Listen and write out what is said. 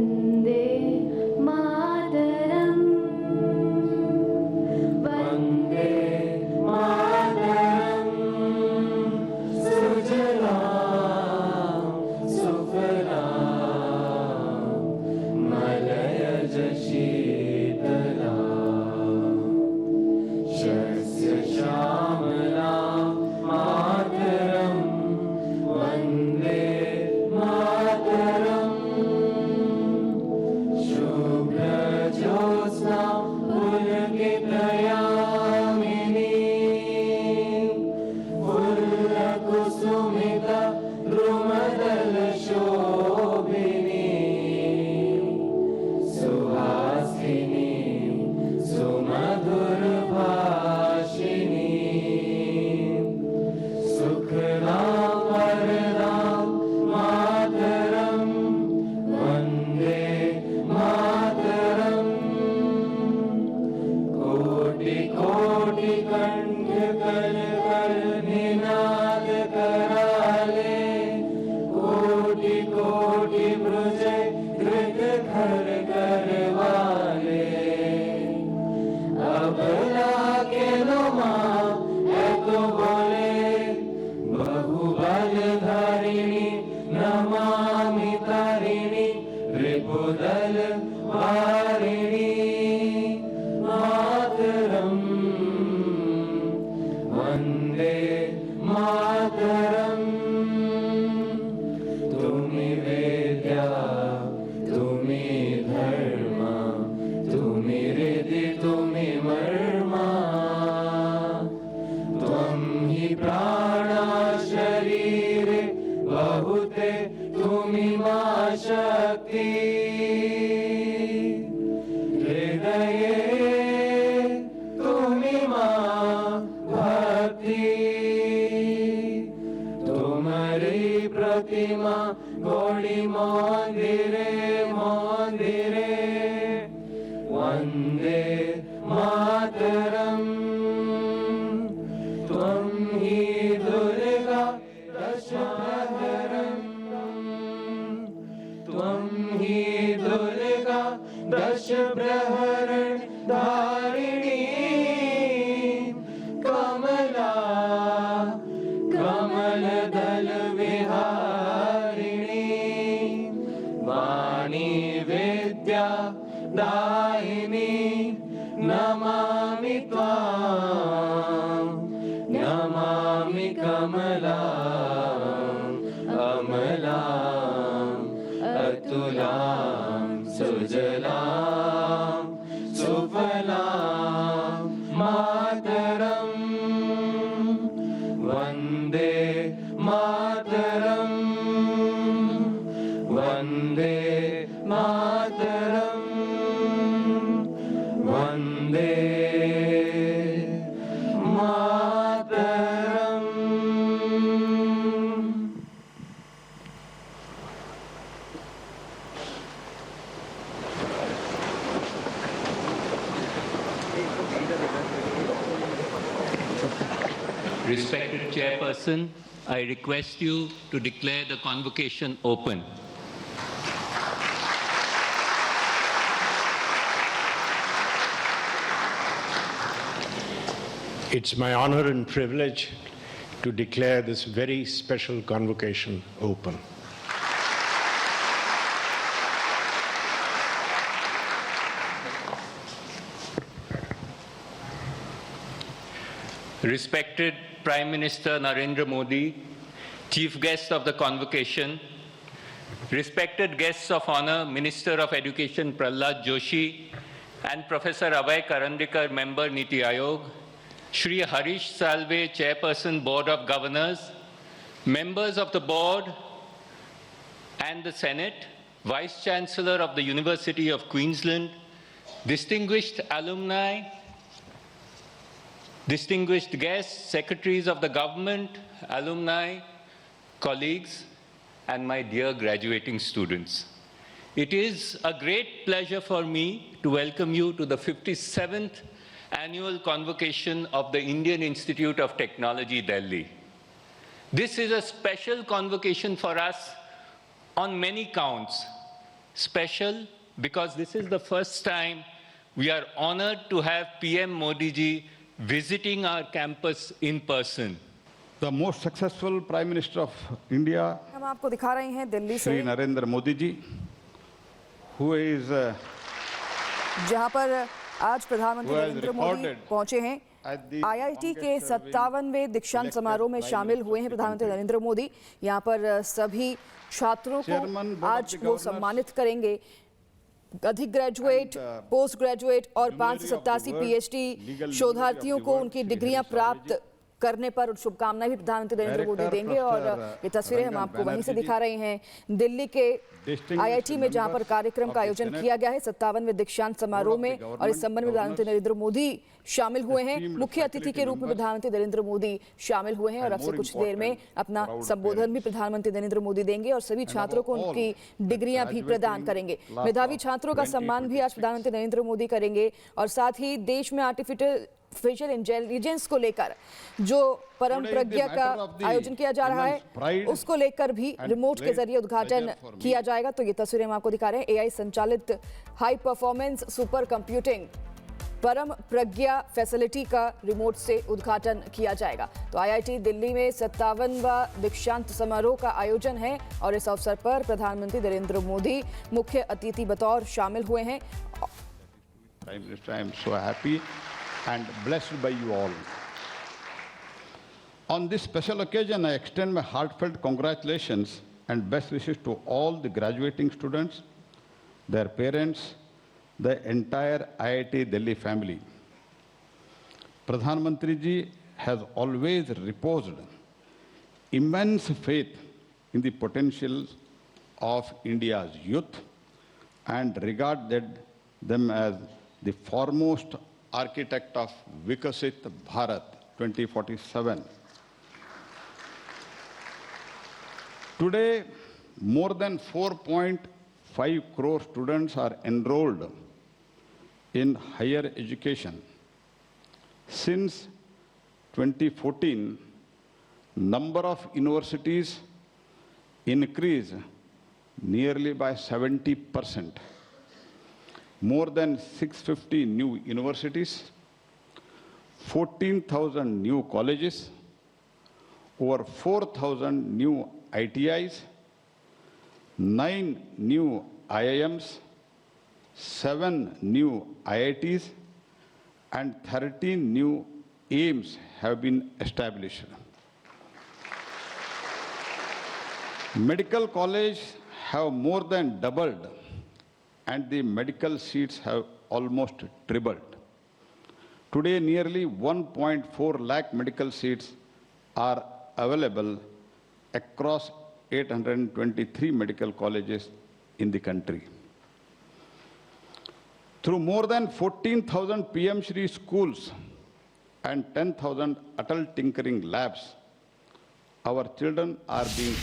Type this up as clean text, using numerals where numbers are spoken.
वन्दे मातरम् वन्दे मातरम् सुजलां सुफलां मलयज शीतलां शस्य श्यामलां मातरं वन्दे मातरम् शुभ्रज्योत्स्ना पुलकितयामिनी फुल्लकुसुमित द्रुमदलशोभिनी सुहासिनी सुमधुरभाषिणी सुखदां वरदां मातरं वन्दे मातरम् कोटि कोटि कंठ कर कर निनाद कराले कोटि कोटि ब्रुज धृत घर करवाले अबला के नुमा है तो बोले बहुबल धारिणी नमामि तारिणी रिपुदल वारिणी मातरं वन्दे मातरम् तुमि वेद्या तुमि धर्मा तुमि हृदि तुमि मर्मा त्वं हि प्राणा शरीरे बहुते तुमि मा शक्ति हृदये तुमि मा भक्ति तुम्हारी प्रतिमा गौड़ी मंदिरे मंदिरे वन्दे मातरम् त्वं हि दुर्गा दश प्रहरम् त्वं हि दुर्गा दश प्रहरण धारिणी कमला कमलदल विहारिणी वाणी विद्या दायिनी नमामि त्वां नमामि कमलां अमलां अतुलां सुजलां सुफलां मातरं वन्दे मातरं वन्दे मातरं Vande Mataram Respected Chairperson, I request you to declare the convocation open. It's my honor and privilege to declare this very special convocation open. Respected Prime Minister Narendra Modi, Chief Guest of the convocation, respected guests of honor, Minister of Education Prahlad Joshi, and Professor Abhay Karandikar, Member Niti Aayog, Shri Harish Salve, Chairperson Board of Governors, members of the Board and the Senate, Vice Chancellor of the University of Queensland, distinguished alumni, distinguished guests, secretaries of the government, alumni, colleagues, and my dear graduating students. It is a great pleasure for me to welcome you to the 57th annual convocation of the Indian Institute of Technology, Delhi. This is a special convocation for us on many counts. special because this is the first time we are honored to have PM Modi ji visiting our campus in person. The most successful Prime Minister of India, हम आपको दिखा रहे हैं दिल्ली से, Shri Narendra Modi ji, who is जहां पर आज प्रधानमंत्री who has Narendra Modi recorded पहुंचे हैं। at the आईआईटी के longest serving 57वें दीक्षांत समारोह में elected शामिल prime हुए हैं minister of the प्रधानमंत्री country. नरेंद्र मोदी। यहां पर सभी छात्रों Chairman, को Board of आज the वो Governors सम्मानित करेंगे। अधिक ग्रेजुएट, and, पोस्ट ग्रेजुएट और luminary 587 of the world, PhD legal luminary शोधार्थियों of the को world, उनकी Shri डिग्रियां Harish Saurabh प्राप्त करने पर शुभकामनाएं भी प्रधानमंत्री नरेंद्र मोदी Director, देंगे। और Professor ये तस्वीरें हम Rangan आपको वहीं से Banerjee दिखा रहे हैं दिल्ली के Distinguished आईआईटी में, जहां पर members कार्यक्रम of का the आयोजन Senate, किया गया है 57वें दीक्षांत समारोह Board of में। the और इस संबंध में प्रधानमंत्री Governors, नरेंद्र मोदी शामिल हुए हैं। esteemed मुख्य अतिथि के रूप में faculty प्रधानमंत्री नरेंद्र मोदी शामिल हुए हैं और and अब से more कुछ देर में important, अपना proud संबोधन भी parents. प्रधानमंत्री नरेंद्र मोदी देंगे और सभी छात्रों को above उनकी all, डिग्रियां भी प्रदान graduating करेंगे। class मेधावी of छात्रों का सम्मान भी आज 2026. प्रधानमंत्री नरेंद्र मोदी करेंगे। और साथ ही देश में आर्टिफिशियल इंटेलिजेंस को लेकर जो परम Today is the प्रज्ञा का matter of the आयोजन किया जा रहा है, immense pride उसको लेकर भी and रिमोट के great जरिए उद्घाटन pleasure for me. किया जाएगा। तो ये तस्वीरें हम आपको दिखा रहे हैं। एआई संचालित हाई परफॉर्मेंस सुपर कंप्यूटिंग परम प्रज्ञा फैसिलिटी का रिमोट से उद्घाटन किया जाएगा। तो आईआईटी दिल्ली में 57वां दीक्षांत समारोह का आयोजन है और इस अवसर पर प्रधानमंत्री नरेंद्र मोदी मुख्य अतिथि बतौर शामिल हुए हैं। Prime Minister, I am so happy and blessed by you all. On this special occasion, I extend my heartfelt congratulations and best wishes to all the graduating students, their parents, the entire IIT Delhi family. Pradhan Mantri ji has always reposed immense faith in the potential of India's youth and regarded them as the foremost architect of Vikasit Bharat 2047. Today, more than 4.5 crore students are enrolled in higher education. Since 2014, number of universities increased nearly by 70%. More than 650 new universities, 14,000 new colleges, over 4,000 new ITIs, 9 new IIMs, 7 new IITs, and 13 new AIMS have been established. Medical colleges have more than doubled and the medical seats have almost tripled. Today, nearly 1.4 lakh medical seats are available across 823 medical colleges in the country. Through more than 14,000 PM Shri schools and 10,000 Atal Tinkering labs, our children are being